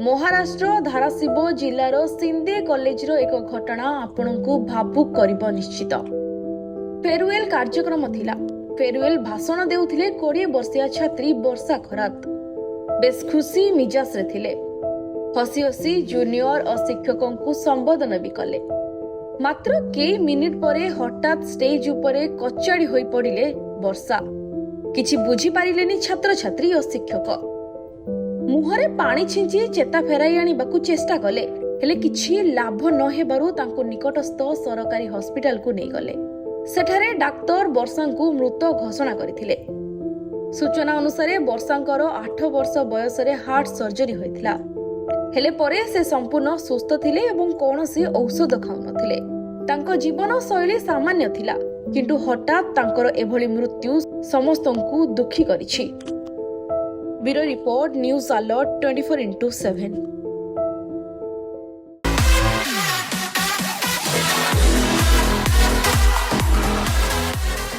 Maharashtra Dharashiv जिलार सिंदे college एक घटना आपनकु भावुक करिबो निश्चित। फेयरवेल कार्यक्रम थिला। फेयरवेल भाषण देउथिले 20 वर्षीय छात्री वर्षा खरात। बेस खुशी मिजाज रे थिले। हसी हसी जूनियर और शिक्षकों को संबोधन भी कले। मात्र कई मिनिट परे हठात स्टेज उपरे कचाड़ी होई पड़िले वर्षा। किछि बुझी पारिलेनी छात्र छात्री और शिक्षक। मुहरे पानी छिंची चेता फेराई आनिबाकू चेष्टा कले, हेले किछि लाभ न हेबारु तांको निकटस्थ सरकारी हॉस्पिटल को नै गले। सेठारे डाक्टर वर्षांकू मृत घोषणा करथिले। सूचना अनुसार वर्षांकर 8 वर्ष बयस रे हार्ट सर्जरी होइथिला। हेले परे से संपूर्ण सुस्थ थिले एवं कौनसी औषध खाउ नथिले। तांको जीवन शैली सामान्य थिला, किंतु हठात तांकर एभली मृत्यु समस्तंकू दुखी करिछि। Bureau report news alert 24x7।